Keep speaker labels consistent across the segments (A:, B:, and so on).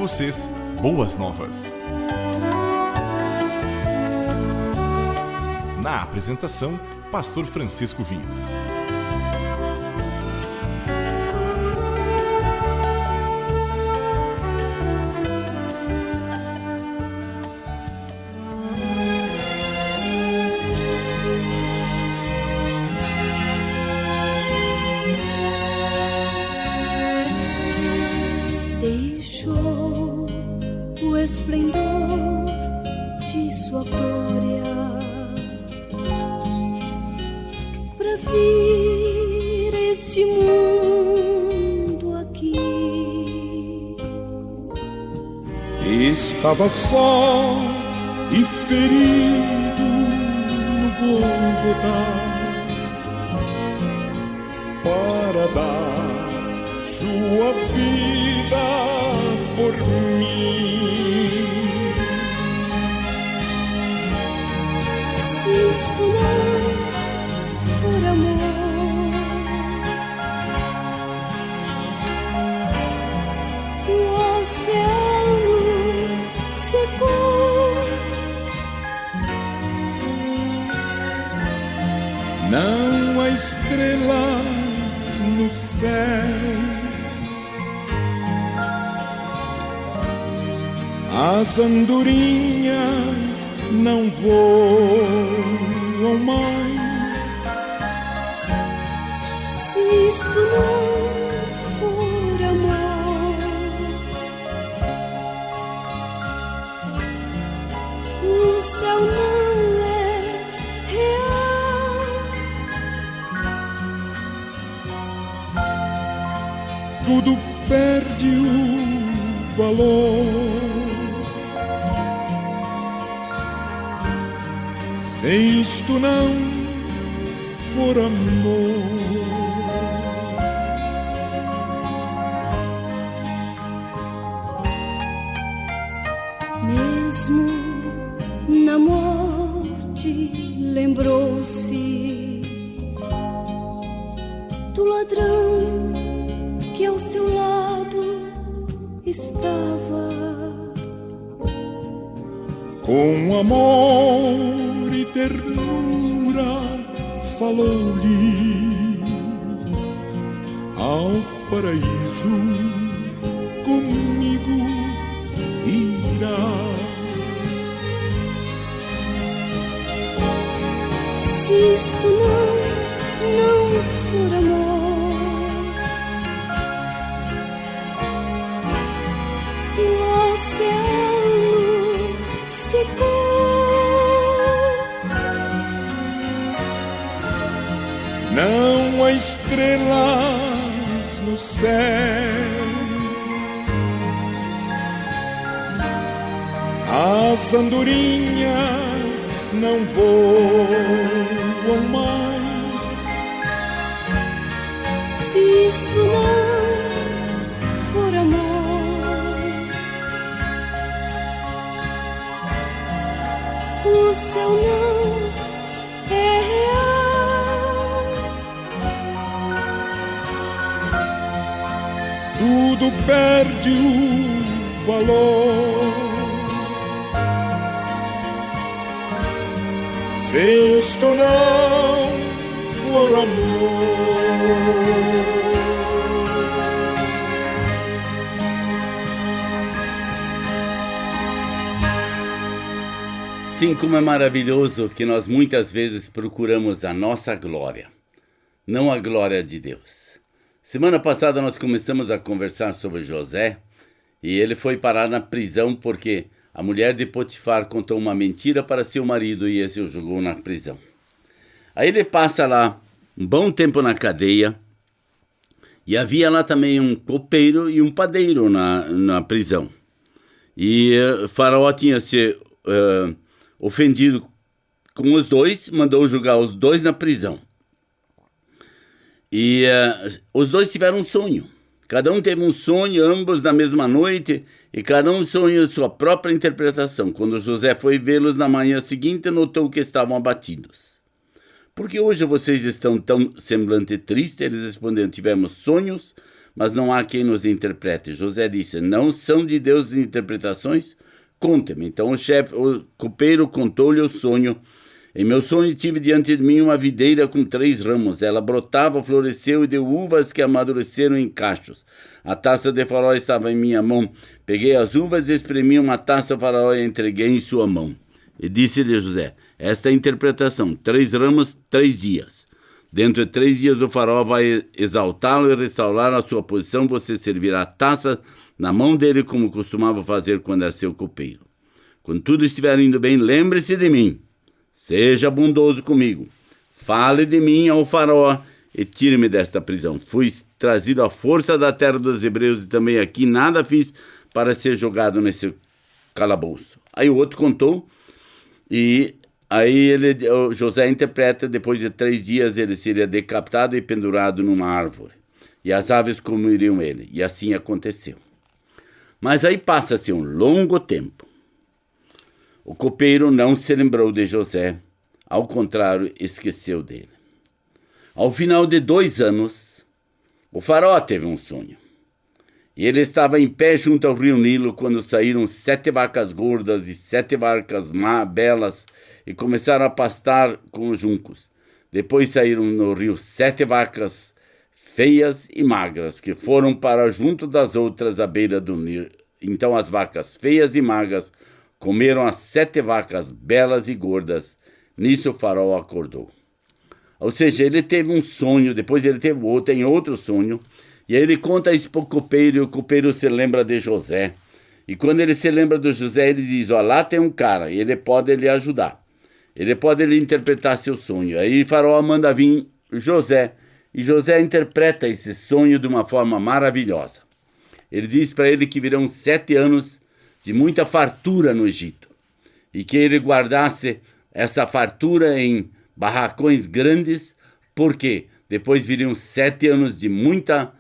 A: vocês boas novas. Na apresentação, Pastor Francisco Vins.
B: Deixou o esplendor de sua glória para vir este mundo aqui.
C: Estava só e ferido no Gólgota para dar sua vida por mim.
B: Se isto não for amor, o oceano secou.
C: Não há estrelas no céu, as andorinhas não voam mais.
B: Se isto não for amor, o céu não é real.
C: Tudo perde o valor se isto não for amor.
B: Mesmo na morte lembrou-se do ladrão que ao seu lado estava.
C: Com amor e ternura falou-lhe: ao paraíso comigo irás.
B: Se isto não for amor, o oceano secou.
C: Não há estrelas no céu, as andorinhas não voam mais.
B: Se isto não for amor, o céu não é real.
C: Tudo perde o valor se isto não for amor.
D: Sim, como é maravilhoso que nós muitas vezes procuramos a nossa glória, não a glória de Deus. Semana passada nós começamos a conversar sobre José e ele foi parar na prisão porque a mulher de Potifar contou uma mentira para seu marido e esse o jogou na prisão. Aí ele passa lá um bom tempo na cadeia e havia lá também um copeiro e um padeiro na prisão. E Faraó tinha se ofendido com os dois, mandou jogar os dois na prisão. E os dois tiveram um sonho. Cada um teve um sonho, ambos na mesma noite, e cada um sonhou sua própria interpretação. Quando José foi vê-los na manhã seguinte, notou que estavam abatidos. Por que hoje vocês estão tão semblante triste? Eles responderam: tivemos sonhos, mas não há quem nos interprete. José disse, não são de Deus as interpretações? Conte-me. Então o copeiro contou-lhe o sonho. Em meu sonho tive diante de mim uma videira com 3 ramos. Ela brotava, floresceu e deu uvas que amadureceram em cachos. A taça de Faraó estava em minha mão. Peguei as uvas e espremi uma taça a Faraó e entreguei em sua mão. E disse-lhe José, esta é a interpretação, 3 ramos, 3 dias. Dentro de 3 dias o Faraó vai exaltá-lo e restaurar a sua posição. Você servirá a taça na mão dele como costumava fazer quando era seu copeiro. Quando tudo estiver indo bem, lembre-se de mim. Seja bondoso comigo. Fale de mim ao Faraó e tire-me desta prisão. Fui trazido à força da terra dos hebreus e também aqui nada fiz para ser jogado nesse calabouço. Aí o outro contou e aí José interpreta, depois de 3 dias ele seria decapitado e pendurado numa árvore. E as aves comeriam ele. E assim aconteceu. Mas aí passa-se um longo tempo. O copeiro não se lembrou de José, ao contrário, esqueceu dele. Ao final de 2 anos, o Faraó teve um sonho. E ele estava em pé junto ao rio Nilo quando saíram 7 vacas gordas e 7 vacas belas e começaram a pastar com os juncos. Depois saíram no rio 7 vacas feias e magras, que foram para junto das outras à beira do Nilo. Então as vacas feias e magras comeram as 7 vacas belas e gordas. Nisso o Faraó acordou. Ou seja, ele teve um sonho, depois ele tem outro sonho, e aí ele conta isso para o copeiro, e o copeiro se lembra de José. E quando ele se lembra de José, ele diz, ó, lá tem um cara, e ele pode lhe ajudar. Ele pode lhe interpretar seu sonho. Aí o Faraó manda vir José, e José interpreta esse sonho de uma forma maravilhosa. Ele diz para ele que virão 7 anos de muita fartura no Egito, e que ele guardasse essa fartura em barracões grandes, porque depois viriam 7 anos de muita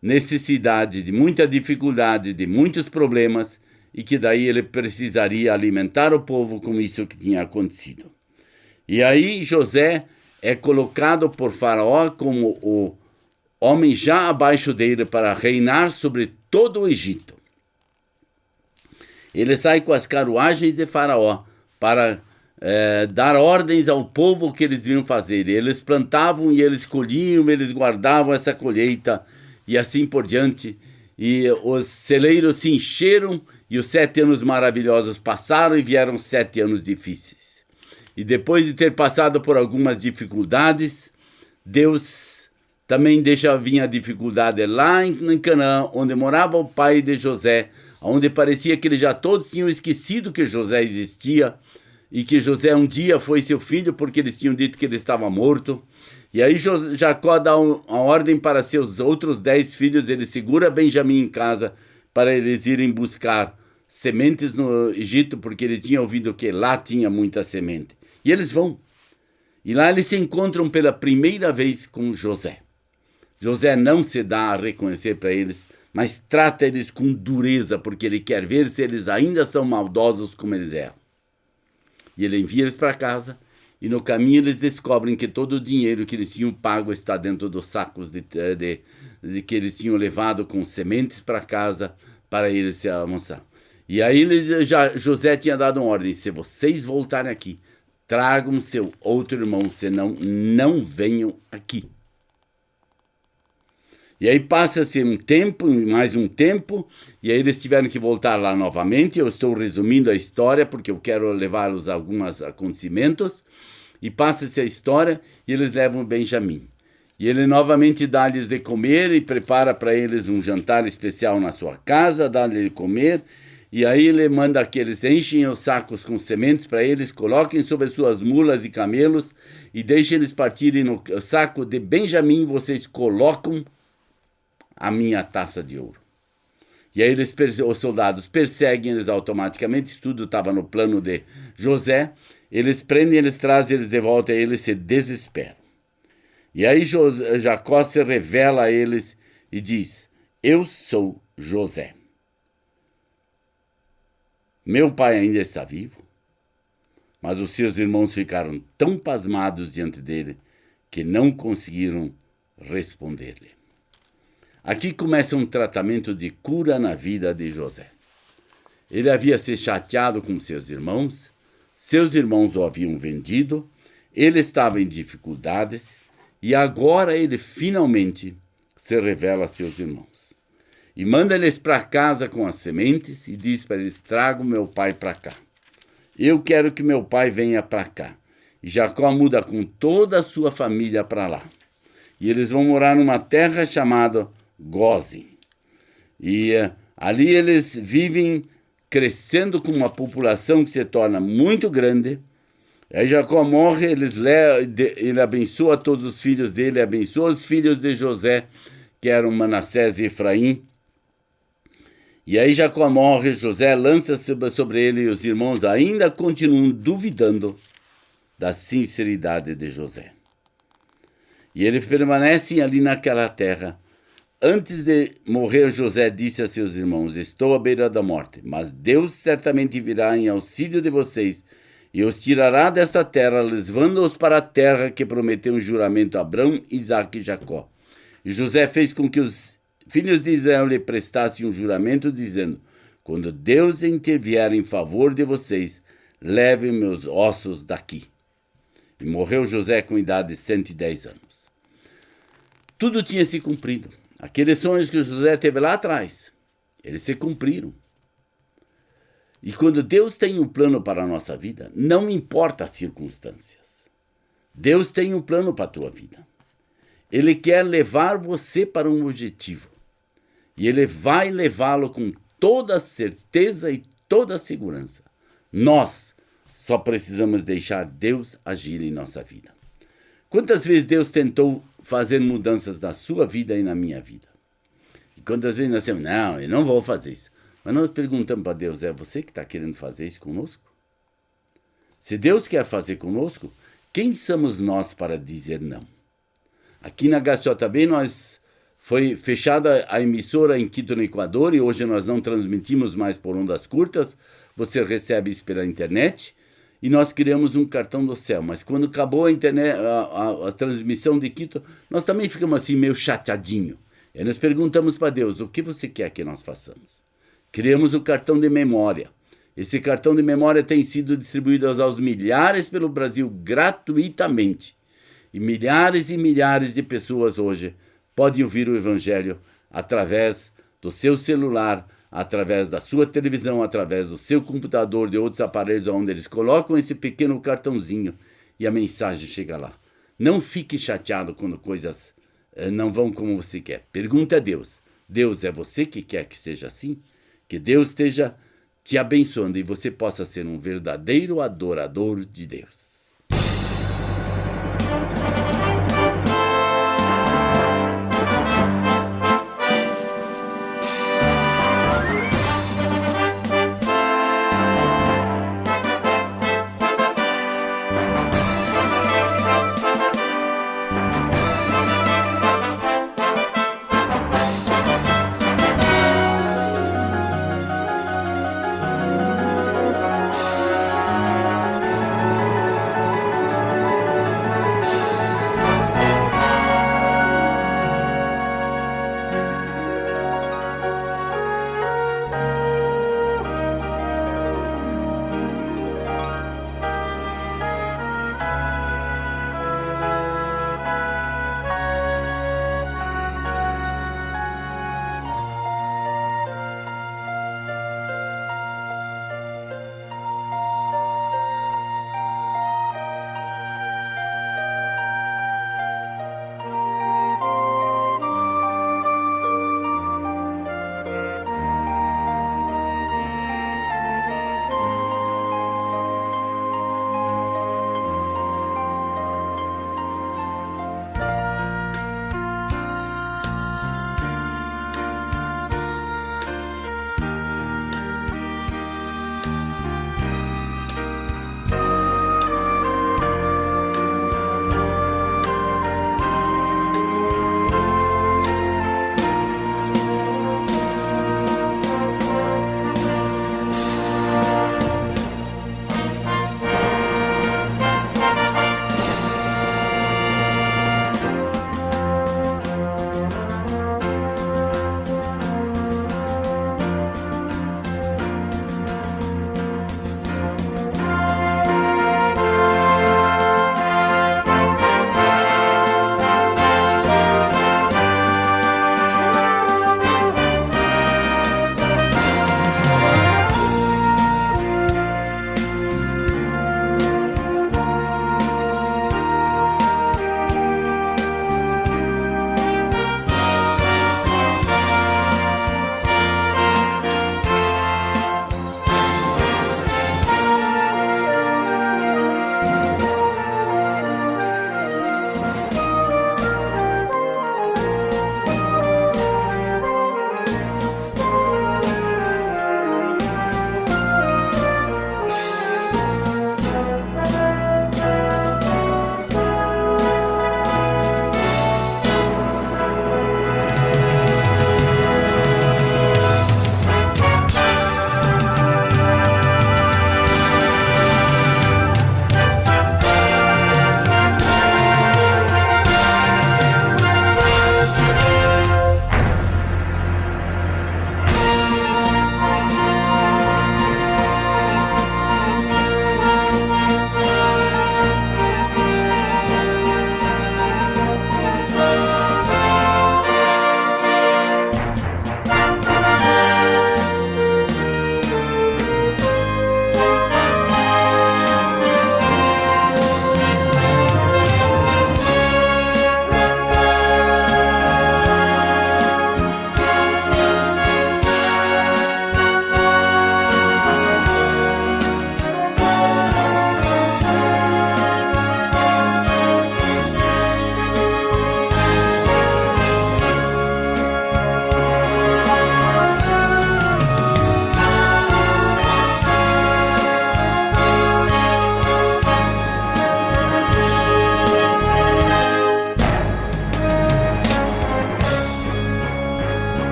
D: necessidade, de muita dificuldade, de muitos problemas, e que daí ele precisaria alimentar o povo com isso que tinha acontecido. E aí José é colocado por Faraó como o homem já abaixo dele para reinar sobre todo o Egito. Ele sai com as carruagens de Faraó para dar ordens ao povo o que eles deviam fazer. Eles plantavam e eles colhiam, eles guardavam essa colheita e assim por diante. E os celeiros se encheram e os 7 anos maravilhosos passaram e vieram 7 anos difíceis. E depois de ter passado por algumas dificuldades, Deus também deixa vir a dificuldade lá em Canaã, onde morava o pai de José, onde parecia que eles já todos tinham esquecido que José existia e que José um dia foi seu filho, porque eles tinham dito que ele estava morto. E aí Jacó dá uma ordem para seus outros 10 filhos, ele segura Benjamim em casa para eles irem buscar sementes no Egito, porque ele tinha ouvido que lá tinha muita semente. E eles vão. E lá eles se encontram pela primeira vez com José. José não se dá a reconhecer para eles, mas trata eles com dureza, porque ele quer ver se eles ainda são maldosos como eles eram. E ele envia eles para casa, e no caminho eles descobrem que todo o dinheiro que eles tinham pago está dentro dos sacos de que eles tinham levado com sementes para casa para eles se almoçar. E aí José tinha dado uma ordem, se vocês voltarem aqui, tragam seu outro irmão, senão não venham aqui. E aí passa-se um tempo, mais um tempo, e aí eles tiveram que voltar lá novamente. Eu estou resumindo a história, porque eu quero levá-los a alguns acontecimentos. E passa-se a história, e eles levam Benjamim. E ele novamente dá-lhes de comer, e prepara para eles um jantar especial na sua casa, dá-lhes de comer. E aí ele manda que eles enchem os sacos com sementes para eles, coloquem sobre suas mulas e camelos, e deixem eles partirem no saco de Benjamim, vocês colocam a minha taça de ouro. E aí os soldados perseguem eles automaticamente, isso tudo estava no plano de José, eles prendem, eles trazem eles de volta, e eles se desesperam. E aí Jacó se revela a eles e diz, eu sou José. Meu pai ainda está vivo, mas os seus irmãos ficaram tão pasmados diante dele que não conseguiram responder-lhe. Aqui começa um tratamento de cura na vida de José. Ele havia se chateado com seus irmãos o haviam vendido, ele estava em dificuldades e agora ele finalmente se revela a seus irmãos. E manda eles para casa com as sementes e diz para eles: tragam meu pai para cá. Eu quero que meu pai venha para cá. E Jacó muda com toda a sua família para lá. E eles vão morar numa terra chamada Gósen. E ali eles vivem crescendo com uma população que se torna muito grande. Aí Jacó morre, ele abençoa todos os filhos dele, abençoa os filhos de José, que eram Manassés e Efraim. E aí Jacó morre, José lança sobre ele e os irmãos ainda continuam duvidando da sinceridade de José. E eles permanecem ali naquela terra. Antes de morrer, José disse a seus irmãos: estou à beira da morte, mas Deus certamente virá em auxílio de vocês e os tirará desta terra, levando-os para a terra que prometeu um juramento a Abrão, Isaque e Jacó. E José fez com que os filhos de Israel lhe prestassem um juramento, dizendo: quando Deus intervier em favor de vocês, levem meus ossos daqui. E morreu José com idade de 110 anos. Tudo tinha se cumprido. Aqueles sonhos que José teve lá atrás, eles se cumpriram. E quando Deus tem um plano para a nossa vida, não importa as circunstâncias. Deus tem um plano para a tua vida. Ele quer levar você para um objetivo. E Ele vai levá-lo com toda a certeza e toda a segurança. Nós só precisamos deixar Deus agir em nossa vida. Quantas vezes Deus tentou fazer mudanças na sua vida e na minha vida? E quantas vezes nós dizemos: não, eu não vou fazer isso. Mas nós perguntamos para Deus: é você que está querendo fazer isso conosco? Se Deus quer fazer conosco, quem somos nós para dizer não? Aqui na HJB foi fechada a emissora em Quito, no Equador, e hoje nós não transmitimos mais por ondas curtas. Você recebe isso pela internet. E nós criamos um cartão do céu. Mas quando acabou a internet, a transmissão de Quito, nós também ficamos assim meio chateadinho. E nós perguntamos para Deus: o que você quer que nós façamos? Criamos o cartão de memória. Esse cartão de memória tem sido distribuído aos milhares pelo Brasil gratuitamente. E milhares de pessoas hoje podem ouvir o Evangelho através do seu celular, através da sua televisão, através do seu computador, de outros aparelhos, onde eles colocam esse pequeno cartãozinho e a mensagem chega lá. Não fique chateado quando coisas não vão como você quer. Pergunta a Deus: Deus, é você que quer que seja assim? Que Deus esteja te abençoando e você possa ser um verdadeiro adorador de Deus.